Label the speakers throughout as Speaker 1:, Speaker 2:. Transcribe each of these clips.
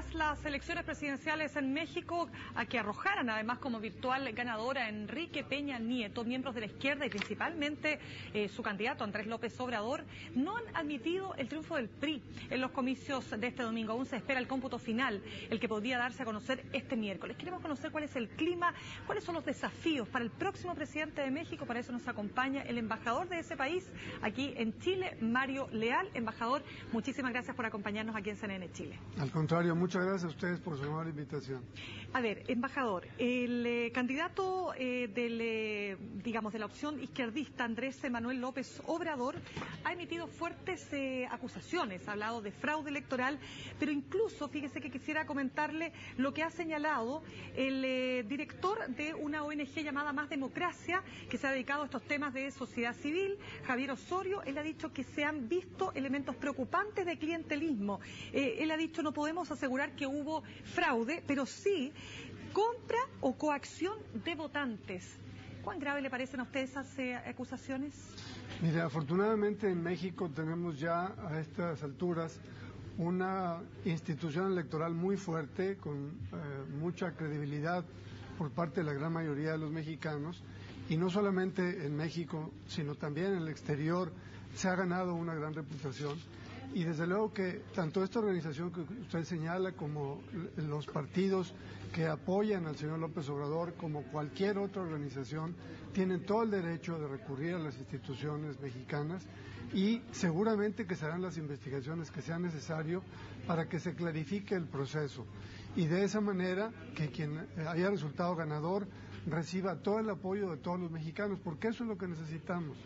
Speaker 1: tras las elecciones presidenciales en México, a que arrojaran además como virtual ganadora a Enrique Peña Nieto, miembros de la izquierda y principalmente su candidato Andrés López Obrador, no han admitido el triunfo del PRI en los comicios de este domingo. Aún se espera el cómputo final, el que podría darse a conocer este miércoles. Queremos conocer cuál es el clima, cuáles son los desafíos para el próximo presidente de México. Para eso nos acompaña el embajador de ese país aquí en Chile, Mario Leal. Embajador, muchísimas gracias por acompañarnos aquí en CNN Chile.
Speaker 2: Al contrario, muchas gracias a ustedes por su amable invitación.
Speaker 1: A ver, embajador, el candidato de la opción izquierdista, Andrés Manuel López Obrador, ha emitido fuertes acusaciones, ha hablado de fraude electoral, pero incluso, fíjese que quisiera comentarle lo que ha señalado el director de una ONG llamada Más Democracia, que se ha dedicado a estos temas de sociedad civil, Javier Osorio. Él ha dicho que se han visto elementos preocupantes de clientelismo. Él ha dicho no podemos asegurar que hubo fraude, pero sí compra o coacción de votantes. ¿Cuán grave le parecen a ustedes esas acusaciones?
Speaker 2: Mire, afortunadamente en México tenemos ya a estas alturas una institución electoral muy fuerte, con mucha credibilidad por parte de la gran mayoría de los mexicanos, y no solamente en México, sino también en el exterior se ha ganado una gran reputación. Y desde luego que tanto esta organización que usted señala como los partidos que apoyan al señor López Obrador, como cualquier otra organización, tienen todo el derecho de recurrir a las instituciones mexicanas y seguramente que se harán las investigaciones que sean necesario para que se clarifique el proceso y de esa manera que quien haya resultado ganador reciba todo el apoyo de todos los mexicanos, porque eso es lo que necesitamos,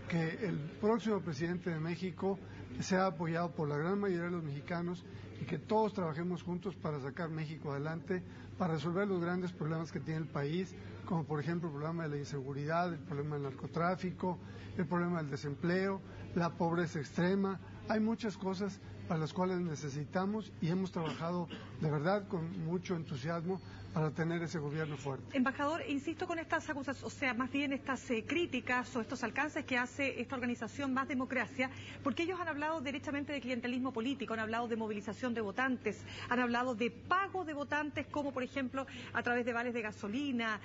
Speaker 2: que el próximo presidente de México sea apoyado por la gran mayoría de los mexicanos y que todos trabajemos juntos para sacar México adelante, para resolver los grandes problemas que tiene el país, como por ejemplo el problema de la inseguridad, el problema del narcotráfico, el problema del desempleo, la pobreza extrema. Hay muchas cosas para las cuales necesitamos y hemos trabajado de verdad con mucho entusiasmo para tener ese gobierno fuerte.
Speaker 1: Embajador, insisto con estas acusaciones, o sea, más bien estas críticas o estos alcances que hace esta organización Más Democracia, porque ellos han hablado derechamente de clientelismo político, han hablado de movilización de votantes, han hablado de pago de votantes, como por ejemplo a través de vales de gasolina,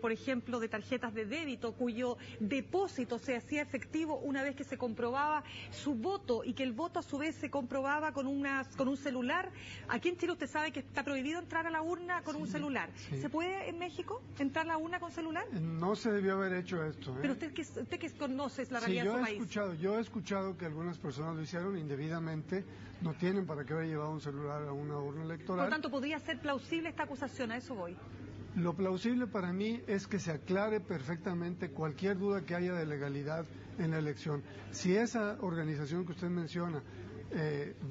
Speaker 1: por ejemplo de tarjetas de débito, cuyo depósito se hacía efectivo una vez que se comprobaba su voto y que el voto a su vez se comprobaba con un celular. Aquí en Chile usted sabe que está prohibido entrar a la urna con un celular. Sí. ¿Se puede en México entrar a la urna con celular?
Speaker 2: No se debió haber hecho esto.
Speaker 1: Pero usted que conoce la realidad de su país.
Speaker 2: Yo he escuchado que algunas personas lo hicieron indebidamente, no tienen para qué haber llevado un celular a una urna electoral.
Speaker 1: Por tanto, ¿podría ser plausible esta acusación? A eso voy.
Speaker 2: Lo plausible para mí es que se aclare perfectamente cualquier duda que haya de legalidad en la elección. Si esa organización que usted menciona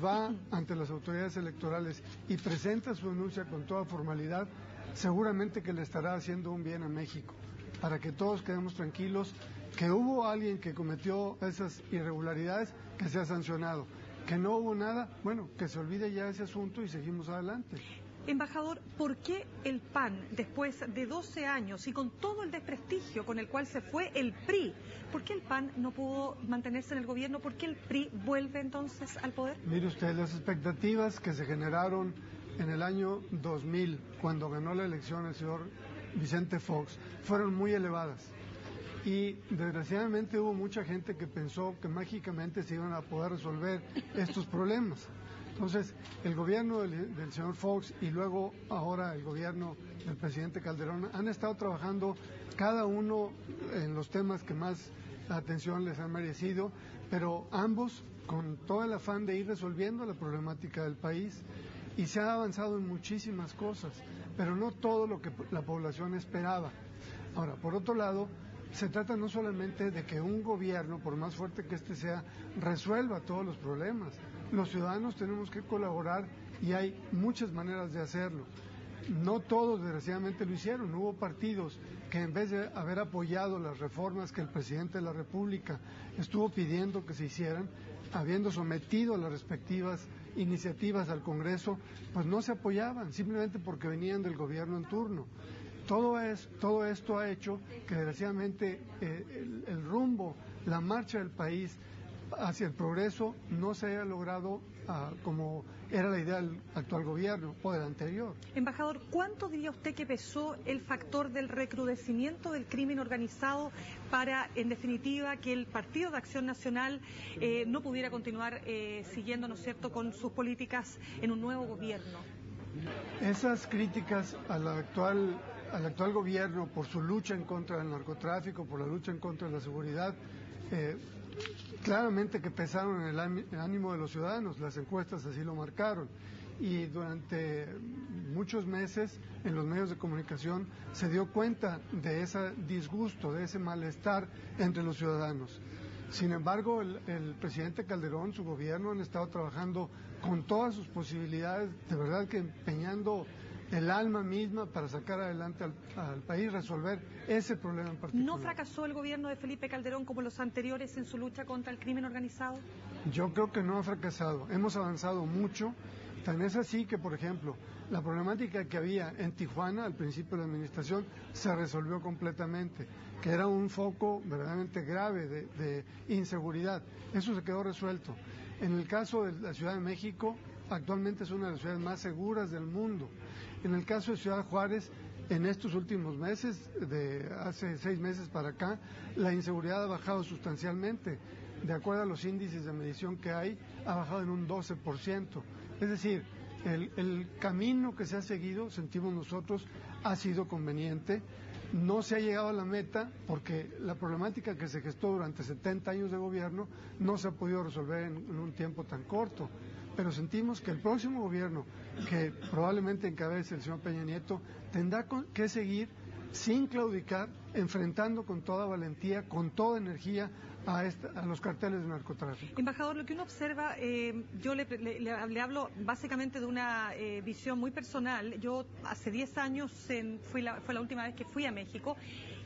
Speaker 2: va ante las autoridades electorales y presenta su denuncia con toda formalidad, seguramente que le estará haciendo un bien a México, para que todos quedemos tranquilos, que hubo alguien que cometió esas irregularidades, que sea sancionado, que no hubo nada, bueno, que se olvide ya ese asunto y seguimos adelante.
Speaker 1: Embajador, ¿por qué el PAN, después de 12 años y con todo el desprestigio con el cual se fue el PRI, por qué el PAN no pudo mantenerse en el gobierno? ¿Por qué el PRI vuelve entonces al poder?
Speaker 2: Mire usted, las expectativas que se generaron en el año 2000, cuando ganó la elección el señor Vicente Fox, fueron muy elevadas. Y desgraciadamente hubo mucha gente que pensó que mágicamente se iban a poder resolver estos problemas. Entonces, el gobierno del señor Fox y luego ahora el gobierno del presidente Calderón han estado trabajando cada uno en los temas que más atención les han merecido, pero ambos con todo el afán de ir resolviendo la problemática del país, y se ha avanzado en muchísimas cosas, pero no todo lo que la población esperaba. Ahora, por otro lado, se trata no solamente de que un gobierno, por más fuerte que éste sea, resuelva todos los problemas. Los ciudadanos tenemos que colaborar y hay muchas maneras de hacerlo. No todos, desgraciadamente, lo hicieron. Hubo partidos que en vez de haber apoyado las reformas que el presidente de la República estuvo pidiendo que se hicieran, habiendo sometido las respectivas iniciativas al Congreso, pues no se apoyaban, simplemente porque venían del gobierno en turno. Todo esto ha hecho que desgraciadamente el rumbo, la marcha del país hacia el progreso no se haya logrado como era la idea del actual gobierno o del anterior.
Speaker 1: Embajador, ¿cuánto diría usted que pesó el factor del recrudecimiento del crimen organizado para, en definitiva, que el Partido de Acción Nacional no pudiera continuar siguiendo, ¿no es cierto?, con sus políticas en un nuevo gobierno?
Speaker 2: Esas críticas al actual gobierno por su lucha en contra del narcotráfico, por la lucha en contra de la seguridad, claramente que pesaron en el ánimo de los ciudadanos, las encuestas así lo marcaron, y durante muchos meses en los medios de comunicación se dio cuenta de ese disgusto, de ese malestar entre los ciudadanos. Sin embargo, el presidente Calderón, su gobierno, han estado trabajando con todas sus posibilidades, de verdad que empeñando el alma misma para sacar adelante al país, resolver ese problema en particular.
Speaker 1: ¿No fracasó el gobierno de Felipe Calderón como los anteriores en su lucha contra el crimen organizado?
Speaker 2: Yo creo que no ha fracasado. Hemos avanzado mucho. Tan es así que, por ejemplo, la problemática que había en Tijuana al principio de la administración se resolvió completamente, que era un foco verdaderamente grave de inseguridad. Eso se quedó resuelto. En el caso de la Ciudad de México, actualmente es una de las ciudades más seguras del mundo. En el caso de Ciudad Juárez, en estos últimos meses, de hace 6 meses para acá, la inseguridad ha bajado sustancialmente. De acuerdo a los índices de medición que hay, ha bajado en un 12%. Es decir, el camino que se ha seguido, sentimos nosotros, ha sido conveniente. No se ha llegado a la meta porque la problemática que se gestó durante 70 años de gobierno no se ha podido resolver en un tiempo tan corto. Pero sentimos que el próximo gobierno, que probablemente encabece el señor Peña Nieto, tendrá que seguir sin claudicar, enfrentando con toda valentía, con toda energía a los carteles de narcotráfico.
Speaker 1: Embajador, lo que uno observa, yo le hablo básicamente de una visión muy personal. Yo hace 10 años fue la última vez que fui a México,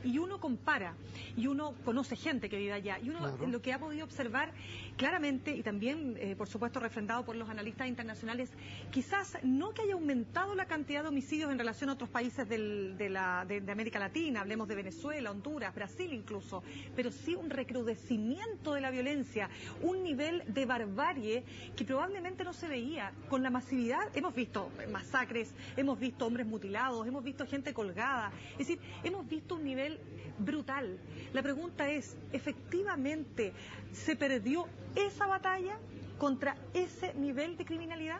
Speaker 1: y uno compara, y uno conoce gente que vive allá, y uno claro, lo que ha podido observar claramente, y también por supuesto refrendado por los analistas internacionales, quizás no que haya aumentado la cantidad de homicidios en relación a otros países de América Latina, hablemos de Venezuela, Honduras, Brasil incluso, pero sí un recrudecimiento de la violencia, un nivel de barbarie que probablemente no se veía con la masividad. Hemos visto masacres, hemos visto hombres mutilados, hemos visto gente colgada, es decir, hemos visto un nivel brutal. La pregunta es, ¿efectivamente se perdió esa batalla contra ese nivel de criminalidad?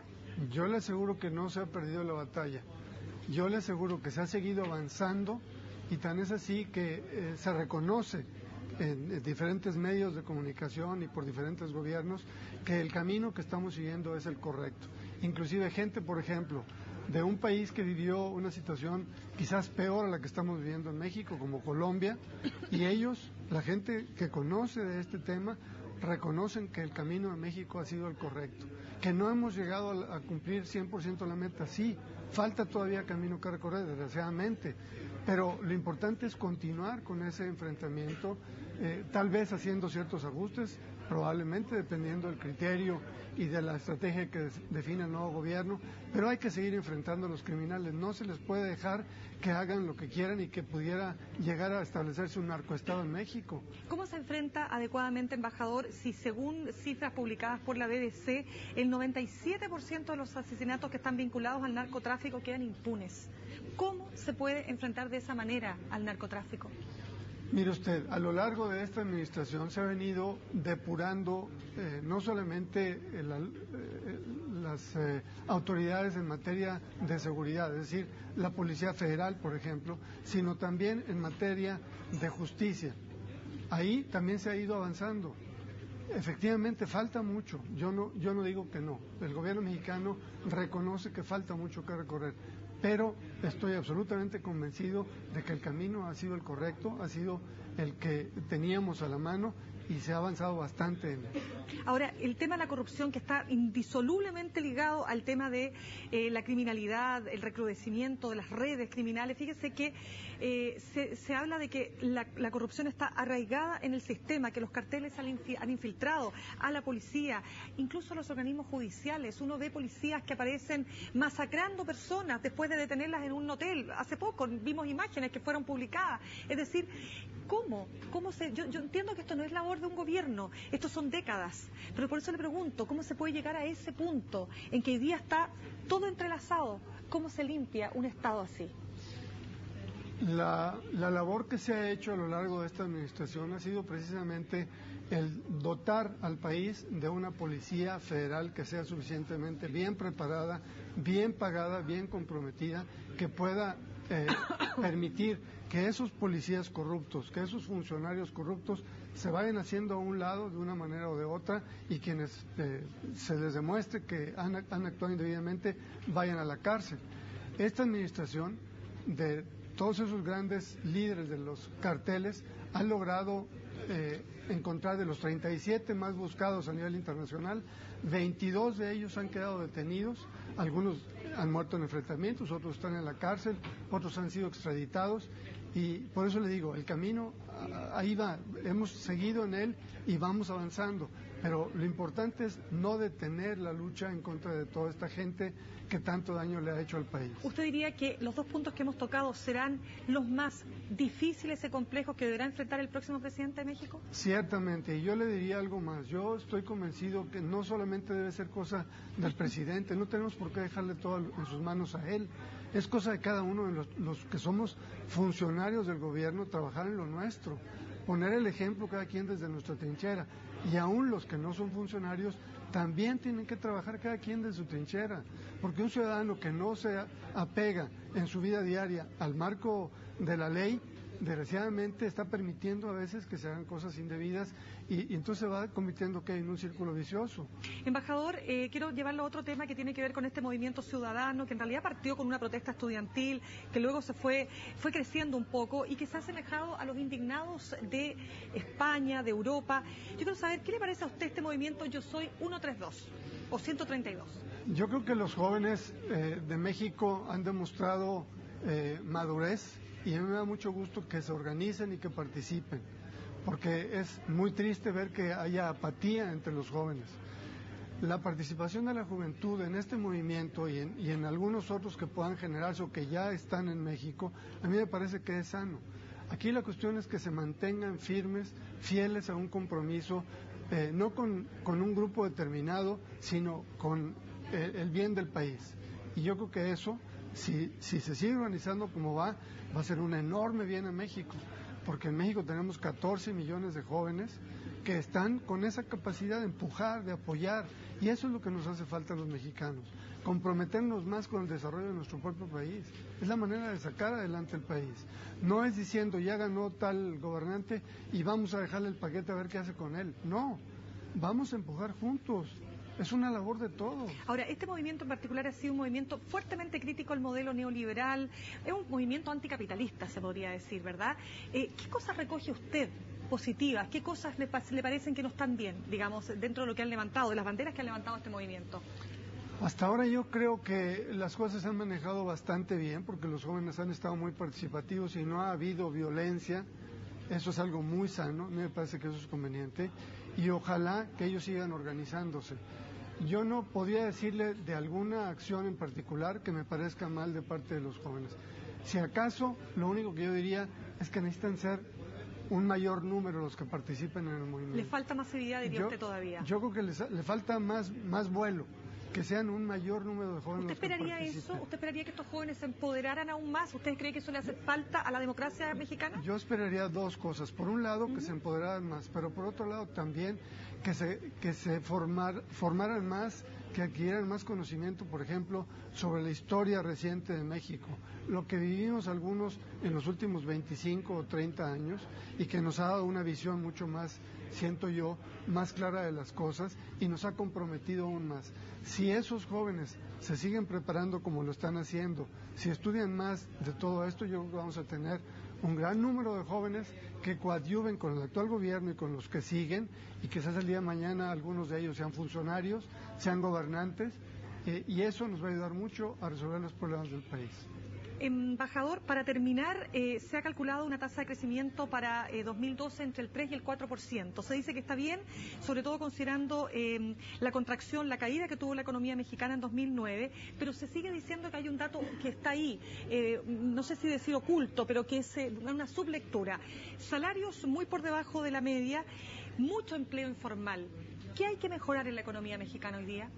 Speaker 2: Yo le aseguro que no se ha perdido la batalla. Yo le aseguro que se ha seguido avanzando, y tan es así que se reconoce en diferentes medios de comunicación y por diferentes gobiernos que el camino que estamos siguiendo es el correcto. Inclusive gente, por ejemplo, de un país que vivió una situación quizás peor a la que estamos viviendo en México, como Colombia, y ellos, la gente que conoce de este tema, reconocen que el camino de México ha sido el correcto, que no hemos llegado a cumplir 100% la meta. Sí, falta todavía camino que recorrer, desgraciadamente, pero lo importante es continuar con ese enfrentamiento, tal vez haciendo ciertos ajustes, probablemente dependiendo del criterio y de la estrategia que define el nuevo gobierno, pero hay que seguir enfrentando a los criminales. No se les puede dejar que hagan lo que quieran y que pudiera llegar a establecerse un narcoestado en México.
Speaker 1: ¿Cómo se enfrenta adecuadamente, embajador, si según cifras publicadas por la BBC, el 97% de los asesinatos que están vinculados al narcotráfico quedan impunes? ¿Cómo se puede enfrentar de esa manera al narcotráfico?
Speaker 2: Mire usted, a lo largo de esta administración se ha venido depurando no solamente las autoridades en materia de seguridad, es decir, la Policía Federal, por ejemplo, sino también en materia de justicia. Ahí también se ha ido avanzando. Efectivamente, falta mucho. Yo no digo que no. El gobierno mexicano reconoce que falta mucho que recorrer, pero estoy absolutamente convencido de que el camino ha sido el correcto, ha sido el que teníamos a la mano, y se ha avanzado bastante en él.
Speaker 1: Ahora, el tema de la corrupción, que está indisolublemente ligado al tema de la criminalidad, el recrudecimiento de las redes criminales, fíjese que se habla de que la corrupción está arraigada en el sistema, que los carteles han infiltrado a la policía, incluso a los organismos judiciales. Uno ve policías que aparecen masacrando personas después de detenerlas en un hotel. Hace poco vimos imágenes que fueron publicadas. Es decir, ¿cómo? Yo entiendo que esto no es labor poder de un gobierno. Estos son décadas. Pero por eso le pregunto, ¿cómo se puede llegar a ese punto en que hoy día está todo entrelazado? ¿Cómo se limpia un Estado así?
Speaker 2: La labor que se ha hecho a lo largo de esta administración ha sido precisamente el dotar al país de una policía federal que sea suficientemente bien preparada, bien pagada, bien comprometida, que pueda permitir que esos policías corruptos, que esos funcionarios corruptos se vayan haciendo a un lado de una manera o de otra y quienes se les demuestre que han actuado indebidamente vayan a la cárcel. Esta administración de todos esos grandes líderes de los carteles han logrado encontrar de los 37 más buscados a nivel internacional, 22 de ellos han quedado detenidos, algunos han muerto en enfrentamientos, otros están en la cárcel, otros han sido extraditados y por eso le digo, el camino ahí va, hemos seguido en él y vamos avanzando, pero lo importante es no detener la lucha en contra de toda esta gente que tanto daño le ha hecho al país.
Speaker 1: ¿Usted diría que los dos puntos que hemos tocado serán los más difíciles y complejos que deberá enfrentar el próximo presidente de México?
Speaker 2: Ciertamente, y yo le diría algo más. Yo estoy convencido que no solamente debe ser cosa del presidente, no tenemos por qué dejarle todo en sus manos a él. Es cosa de cada uno de los que somos funcionarios del gobierno trabajar en lo nuestro, poner el ejemplo cada quien desde nuestra trinchera. Y aún los que no son funcionarios también tienen que trabajar cada quien de su trinchera, porque un ciudadano que no se apega en su vida diaria al marco de la ley, desgraciadamente está permitiendo a veces que se hagan cosas indebidas y entonces se va convirtiendo en un círculo vicioso.
Speaker 1: Embajador, quiero llevarlo a otro tema que tiene que ver con este movimiento ciudadano, que en realidad partió con una protesta estudiantil, que luego se fue creciendo un poco y que se ha asemejado a los indignados de España, de Europa. Yo quiero saber, ¿qué le parece a usted este movimiento Yo Soy 132 o 132?
Speaker 2: Yo creo que los jóvenes de México han demostrado madurez y a mí me da mucho gusto que se organicen y que participen, porque es muy triste ver que haya apatía entre los jóvenes. La participación de la juventud en este movimiento y en algunos otros que puedan generarse o que ya están en México, a mí me parece que es sano. Aquí la cuestión es que se mantengan firmes, fieles a un compromiso, no con un grupo determinado, sino con el bien del país. Y yo creo que eso, si se sigue organizando como va a ser un enorme bien en México, porque en México tenemos 14 millones de jóvenes que están con esa capacidad de empujar, de apoyar, y eso es lo que nos hace falta a los mexicanos, comprometernos más con el desarrollo de nuestro propio país. Es la manera de sacar adelante el país. No es diciendo, ya ganó tal gobernante y vamos a dejarle el paquete a ver qué hace con él. No, vamos a empujar juntos. Es una labor de todos.
Speaker 1: Ahora, este movimiento en particular ha sido un movimiento fuertemente crítico al modelo neoliberal, es un movimiento anticapitalista, se podría decir, ¿verdad? ¿Qué cosas recoge usted positivas? ¿Qué cosas le parecen que no están bien, digamos, dentro de lo que han levantado, de las banderas que han levantado este movimiento?
Speaker 2: Hasta ahora yo creo que las cosas se han manejado bastante bien, porque los jóvenes han estado muy participativos y no ha habido violencia. Eso es algo muy sano, a mí me parece que eso es conveniente, y ojalá que ellos sigan organizándose. Yo no podía decirle de alguna acción en particular que me parezca mal de parte de los jóvenes. Si acaso, lo único que yo diría es que necesitan ser un mayor número los que participen en el movimiento.
Speaker 1: ¿Le falta masividad, diría usted, todavía?
Speaker 2: Yo creo que le falta más vuelo, que sean un mayor número de jóvenes.
Speaker 1: ¿Usted esperaría eso? ¿Usted esperaría que estos jóvenes se empoderaran aún más? ¿Usted cree que eso le hace falta a la democracia mexicana?
Speaker 2: Yo esperaría dos cosas. Por un lado, que se empoderaran más, pero por otro lado también que se formaran más, que adquirieran más conocimiento, por ejemplo, sobre la historia reciente de México, lo que vivimos algunos en los últimos 25 o 30 años y que nos ha dado una visión mucho más, siento yo, más clara de las cosas y nos ha comprometido aún más. Si esos jóvenes se siguen preparando como lo están haciendo, si estudian más de todo esto, yo creo que vamos a tener un gran número de jóvenes que coadyuven con el actual gobierno y con los que siguen, y quizás el día de mañana algunos de ellos sean funcionarios, sean gobernantes, y eso nos va a ayudar mucho a resolver los problemas del país.
Speaker 1: Embajador, para terminar, se ha calculado una tasa de crecimiento para 2012 entre el 3 y el 4%. Se dice que está bien, sobre todo considerando la contracción, la caída que tuvo la economía mexicana en 2009, pero se sigue diciendo que hay un dato que está ahí, no sé si decir oculto, pero que es una sublectura. Salarios muy por debajo de la media, mucho empleo informal. ¿Qué hay que mejorar en la economía mexicana hoy día?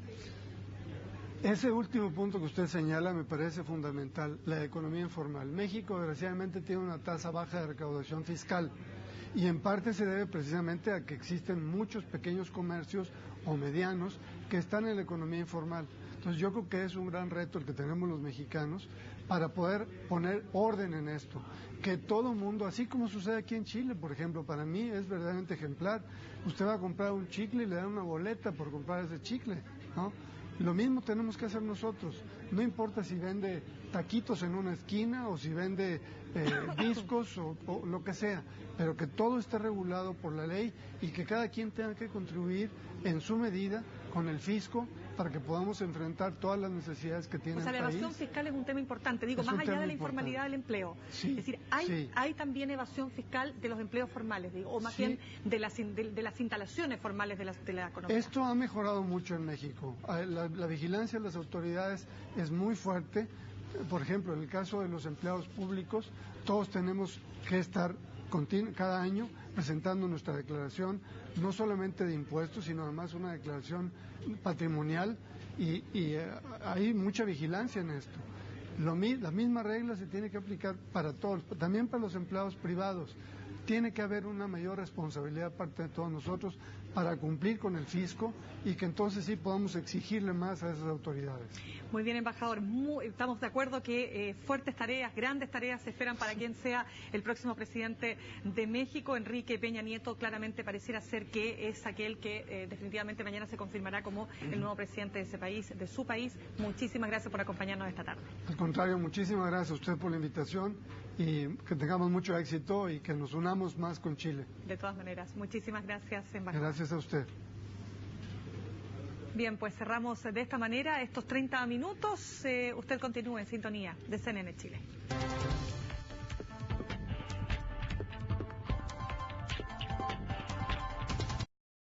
Speaker 2: Ese último punto que usted señala me parece fundamental, la economía informal. México, desgraciadamente, tiene una tasa baja de recaudación fiscal y en parte se debe precisamente a que existen muchos pequeños comercios o medianos que están en la economía informal. Entonces yo creo que es un gran reto el que tenemos los mexicanos para poder poner orden en esto. Que todo mundo, así como sucede aquí en Chile, por ejemplo, para mí es verdaderamente ejemplar. Usted va a comprar un chicle y le dan una boleta por comprar ese chicle, ¿no? Lo mismo tenemos que hacer nosotros. No importa si vende taquitos en una esquina o si vende discos o lo que sea, pero que todo esté regulado por la ley y que cada quien tenga que contribuir en su medida con el fisco para que podamos enfrentar todas las necesidades que tiene el país.
Speaker 1: O sea, la evasión fiscal es un tema importante, digo, más allá de la informalidad del empleo.
Speaker 2: Sí,
Speaker 1: es decir, hay también evasión fiscal de los empleos formales, digo, o más bien de las instalaciones formales de la economía.
Speaker 2: Esto ha mejorado mucho en México. La vigilancia de las autoridades es muy fuerte. Por ejemplo, en el caso de los empleados públicos, todos tenemos que estar cada año presentando nuestra declaración, no solamente de impuestos, sino además una declaración patrimonial y hay mucha vigilancia en esto. La misma regla se tiene que aplicar para todos, también para los empleados privados. Tiene que haber una mayor responsabilidad parte de todos nosotros para cumplir con el fisco y que entonces sí podamos exigirle más a esas autoridades.
Speaker 1: Muy bien, embajador. Estamos de acuerdo que fuertes tareas, grandes tareas se esperan para quien sea el próximo presidente de México. Enrique Peña Nieto claramente pareciera ser que es aquel que definitivamente mañana se confirmará como el nuevo presidente de ese país, de su país. Muchísimas gracias por acompañarnos esta tarde.
Speaker 2: Al contrario, muchísimas gracias a usted por la invitación y que tengamos mucho éxito y que nos unamos más con Chile.
Speaker 1: De todas maneras, muchísimas gracias, embajador.
Speaker 2: Gracias a usted.
Speaker 1: Bien, pues cerramos de esta manera estos 30 minutos. Usted continúe en sintonía de CNN Chile.